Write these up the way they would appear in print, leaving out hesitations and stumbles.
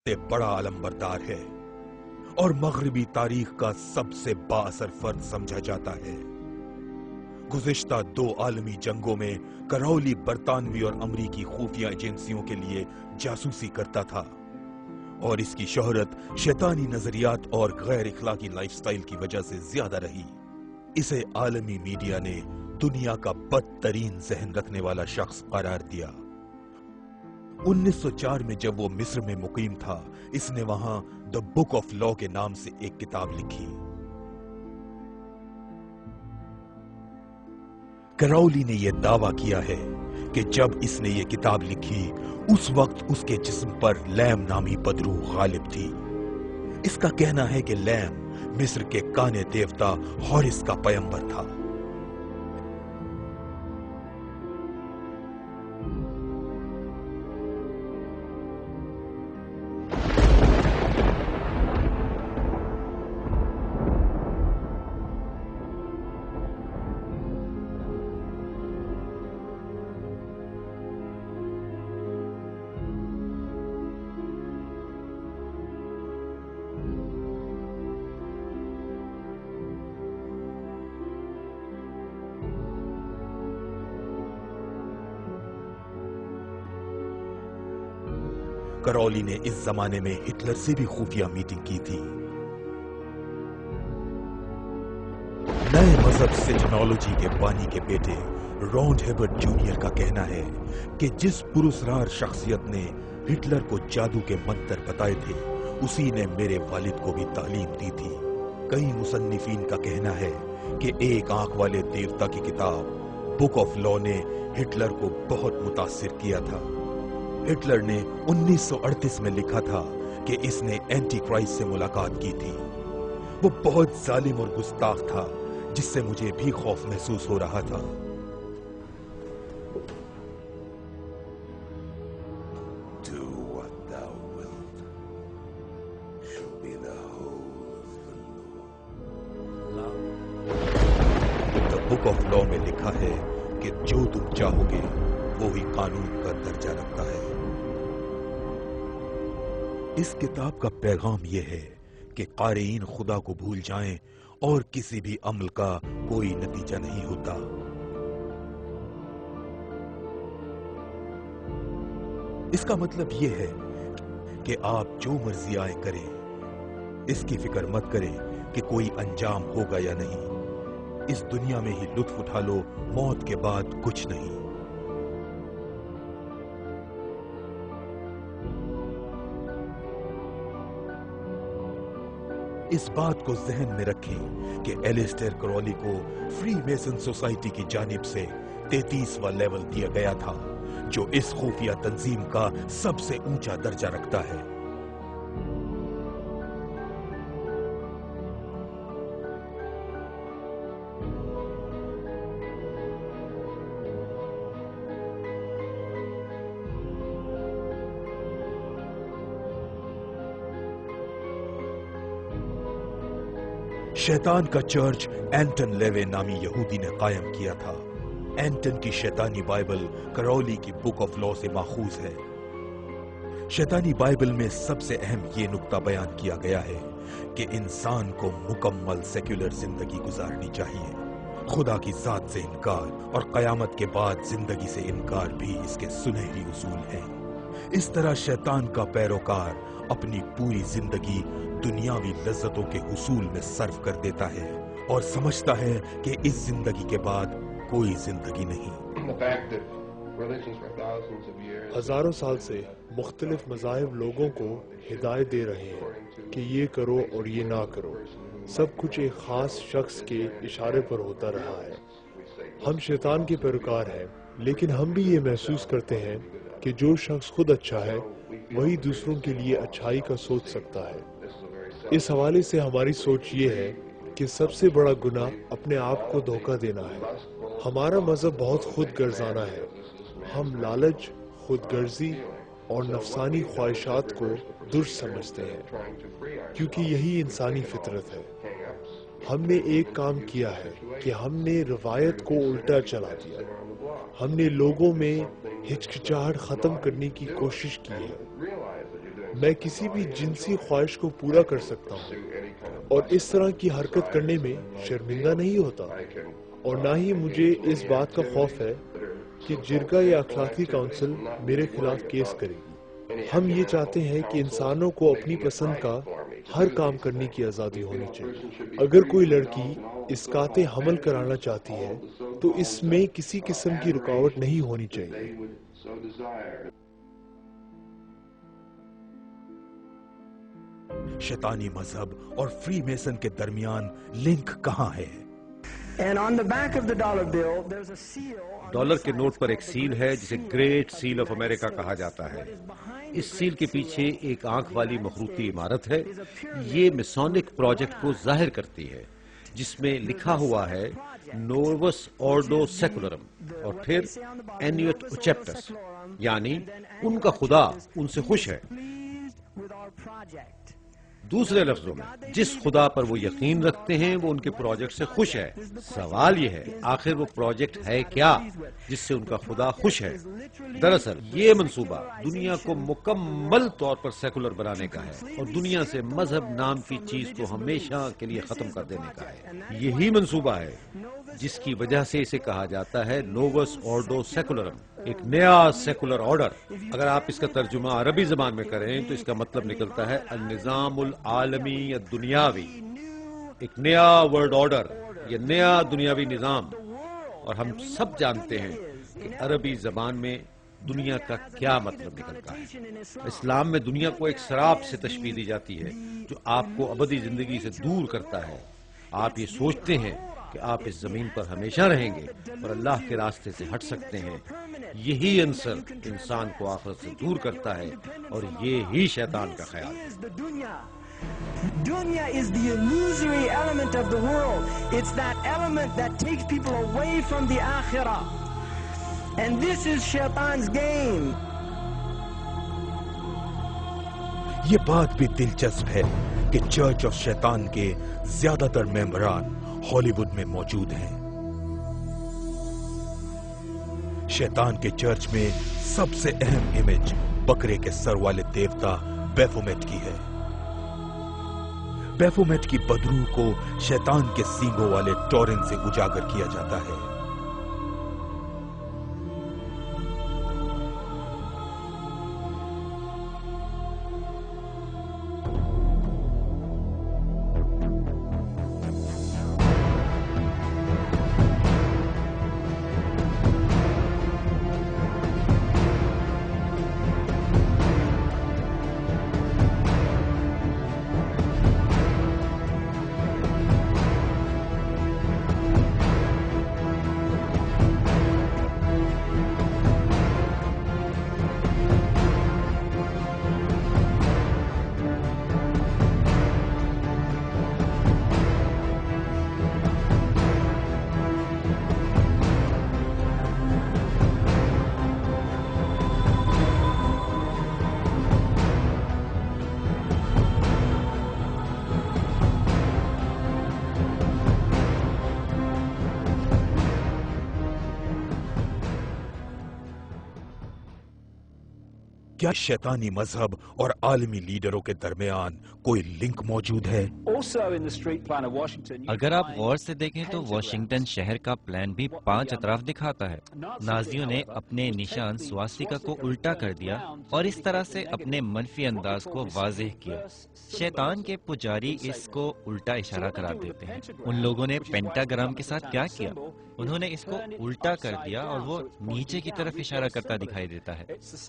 سے بڑا علمبردار ہے اور مغربی تاریخ کا سب سے بااثر فرد سمجھا جاتا ہے۔ گزشتہ 2 عالمی جنگوں میں کراؤلی برطانوی اور امریکی خفیہ ایجنسیوں کے لیے جاسوسی کرتا تھا اور اس کی شہرت شیطانی نظریات اور غیر اخلاقی لائف سٹائل کی وجہ سے زیادہ رہی۔ اسے عالمی میڈیا نے دنیا کا بدترین ذہن رکھنے والا شخص قرار دیا۔ 1904 میں جب وہ مصر میں مقیم تھا، اس نے وہاں دی بک آف لا کے نام سے ایک کتاب لکھی۔ کراؤلی نے یہ دعویٰ کیا ہے کہ جب اس نے یہ کتاب لکھی اس وقت اس کے جسم پر لیم نامی بدروح غالب تھی۔ اس کا کہنا ہے کہ لیم مصر کے کانے دیوتا ہورس کا پیمبر تھا۔ کراؤلی نے اس زمانے میں ہٹلر سے بھی خفیہ میٹنگ کی تھی۔ نئے مذہب سیٹنالوجی کے بانی کے بیٹے رونڈ ہیبرٹ جونیئر کا کہنا ہے کہ جس پراسرار شخصیت نے ہٹلر کو جادو کے منتر بتائے تھے اسی نے میرے والد کو بھی تعلیم دی تھی۔ کئی مصنفین کا کہنا ہے کہ ایک آنکھ والے دیوتا کی کتاب بک آف لا نے ہٹلر کو بہت متاثر کیا تھا۔ ہٹلر نے 1938 میں لکھا تھا کہ اس نے اینٹی کرائسٹ سے ملاقات کی تھی۔ وہ بہت ظالم اور گستاخ تھا جس سے مجھے بھی خوف محسوس ہو رہا تھا۔ بک آف لا میں لکھا ہے کہ جو تم چاہو گے وہی قانون کا درجہ رکھتا ہے۔ اس کتاب کا پیغام یہ ہے کہ قارئین خدا کو بھول جائیں اور کسی بھی عمل کا کوئی نتیجہ نہیں ہوتا۔ اس کا مطلب یہ ہے کہ آپ جو مرضی آئے کریں، اس کی فکر مت کریں کہ کوئی انجام ہوگا یا نہیں۔ اس دنیا میں ہی لطف اٹھا لو، موت کے بعد کچھ نہیں۔ اس بات کو ذہن میں رکھیں کہ ایلیسٹر کراؤلی کو فری میسن سوسائٹی کی جانب سے 33واں لیول دیا گیا تھا، جو اس خفیہ تنظیم کا سب سے اونچا درجہ رکھتا ہے۔ شیطان کا چرچ اینٹن لیوے نامی یہودی نے قائم کیا تھا۔ اینٹن کی شیطانی بائبل کراؤلی کی بک آف لا سے ماخوذ ہے۔ شیطانی بائبل میں سب سے اہم یہ نقطہ بیان کیا گیا ہے کہ انسان کو مکمل سیکولر زندگی گزارنی چاہیے۔ خدا کی ذات سے انکار اور قیامت کے بعد زندگی سے انکار بھی اس کے سنہری اصول ہیں۔ اس طرح شیطان کا پیروکار اپنی پوری زندگی دنیاوی لذتوں کے حصول میں صرف کر دیتا ہے اور سمجھتا ہے کہ اس زندگی کے بعد کوئی زندگی نہیں۔ ہزاروں سال سے مختلف مذاہب لوگوں کو ہدایت دے رہے ہیں کہ یہ کرو اور یہ نہ کرو۔ سب کچھ ایک خاص شخص کے اشارے پر ہوتا رہا ہے۔ ہم شیطان کے پیروکار ہیں، لیکن ہم بھی یہ محسوس کرتے ہیں کہ جو شخص خود اچھا ہے وہی دوسروں کے لیے اچھائی کا سوچ سکتا ہے۔ اس حوالے سے ہماری سوچ یہ ہے کہ سب سے بڑا گناہ اپنے آپ کو دھوکہ دینا ہے۔ ہمارا مذہب بہت خود غرضانہ ہے۔ ہم لالچ، خود غرضی اور نفسانی خواہشات کو درست سمجھتے ہیں کیونکہ یہی انسانی فطرت ہے۔ ہم نے ایک کام کیا ہے کہ ہم نے روایت کو الٹا چلا دیا۔ ہم نے لوگوں میں ہچکچاہٹ ختم کرنے کی کوشش کی ہے۔ میں کسی بھی جنسی خواہش کو پورا کر سکتا ہوں اور اس طرح کی حرکت کرنے میں شرمندہ نہیں ہوتا، اور نہ ہی مجھے اس بات کا خوف ہے کہ جرگہ یا اخلاقی کونسل میرے خلاف کیس کرے گی۔ ہم یہ چاہتے ہیں کہ انسانوں کو اپنی پسند کا ہر کام کرنے کی آزادی ہونی چاہیے۔ اگر کوئی لڑکی اسقاط حمل کرانا چاہتی ہے تو اس میں کسی قسم کی رکاوٹ نہیں ہونی چاہیے۔ شیطانی مذہب اور فری میسن کے درمیان لنک کہاں ہے؟ ڈالر کے نوٹ پر ایک سیل ہے جسے گریٹ سیل آف امریکہ کہا جاتا ہے۔ اس سیل کے پیچھے ایک آنکھ والی مخروطی عمارت ہے۔ یہ میسونک پروجیکٹ کو ظاہر کرتی ہے، جس میں لکھا ہوا ہے نووس آرڈو سیکولرم اور پھر اینیوٹ اوچیپٹس، یعنی ان کا خدا ان سے خوش ہے۔ دوسرے لفظوں میں جس خدا پر وہ یقین رکھتے ہیں وہ ان کے پروجیکٹ سے خوش ہے۔ سوال یہ ہے آخر وہ پروجیکٹ ہے کیا جس سے ان کا خدا خوش ہے؟ دراصل یہ منصوبہ دنیا کو مکمل طور پر سیکولر بنانے کا ہے اور دنیا سے مذہب نام کی چیز کو ہمیشہ کے لیے ختم کر دینے کا ہے۔ یہی منصوبہ ہے جس کی وجہ سے اسے کہا جاتا ہے نووس آرڈو سیکولرم، ایک نیا سیکولر آرڈر۔ اگر آپ اس کا ترجمہ عربی زبان میں کریں تو اس کا مطلب نکلتا ہے النظام العالمی الدنیاوی، ایک نیا ورلڈ آرڈر یا نیا دنیاوی نظام۔ اور ہم سب جانتے ہیں کہ عربی زبان میں دنیا کا کیا مطلب نکلتا ہے۔ اسلام میں دنیا کو ایک سراب سے تشبیہ دی جاتی ہے جو آپ کو ابدی زندگی سے دور کرتا ہے۔ آپ یہ سوچتے ہیں کہ آپ اس زمین پر ہمیشہ رہیں گے اور اللہ کے راستے سے ہٹ سکتے ہیں۔ یہی عنصر انسان کو آخرت سے دور کرتا ہے اور یہی شیطان کا خیال ہے۔ Dunya is the illusory element of the world. It's that element that takes people away from the akhirah. And this is shaitan's game. یہ بات بھی دلچسپ ہے کہ چرچ آف شیطان کے زیادہ تر ممبران ہالی ووڈ میں موجود ہیں۔ شیطان کے چرچ میں سب سے اہم امیج بکرے کے سر والے دیوتا بیفومیٹ کی ہے۔ بیفومیٹ کی بدروح کو شیطان کے سینگوں والے ٹورن سے اجاگر کیا جاتا ہے۔ کیا شیطانی مذہب اور عالمی لیڈروں کے درمیان کوئی لنک موجود ہے؟ اگر آپ غور سے دیکھیں تو واشنگٹن شہر کا پلان بھی 5 اطراف دکھاتا ہے۔ نازیوں نے اپنے نشان سواسٹیکا کو الٹا کر دیا اور اس طرح سے اپنے منفی انداز کو واضح کیا۔ شیطان کے پجاری اس کو الٹا اشارہ قرار دیتے ہیں۔ ان لوگوں نے پینٹاگرام کے ساتھ کیا کیا؟ انہوں نے اس کو الٹا کر دیا اور وہ نیچے کی طرف اشارہ کرتا دکھائی دیتا ہے۔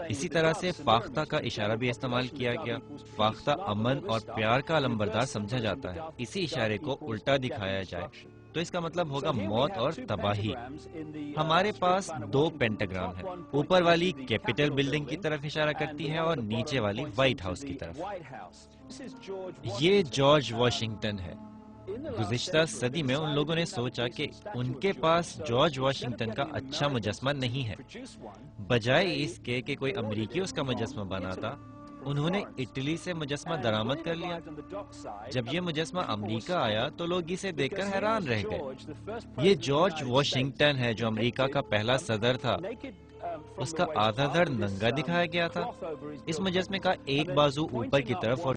اسی طرح سے فاختہ کا اشارہ بھی استعمال کیا گیا۔ فاختہ امن اور پیار کا علمبردار سمجھا جاتا ہے۔ اسی اشارے کو الٹا دکھایا جائے تو اس کا مطلب ہوگا موت اور تباہی۔ ہمارے پاس 2 پینٹاگرام ہیں۔ اوپر والی کیپٹل بلڈنگ کی طرف اشارہ کرتی ہے اور نیچے والی وائٹ ہاؤس کی طرف۔ یہ جارج واشنگٹن ہے۔ گزشتہ صدی میں ان لوگوں نے سوچا کہ ان کے پاس جارج واشنگٹن کا اچھا مجسمہ نہیں ہے۔ بجائے اس کے کہ کوئی امریکی اس کا مجسمہ بناتا، انہوں نے اٹلی سے مجسمہ درآمد کر لیا۔ جب یہ مجسمہ امریکہ آیا تو لوگ اسے دیکھ کر حیران رہ گئے۔ یہ جارج واشنگٹن ہے جو امریکہ کا پہلا صدر تھا۔ اس کا آدھا دھڑ ننگا دکھایا گیا تھا۔ اس مجسمے کا ایک بازو اوپر کی طرف اور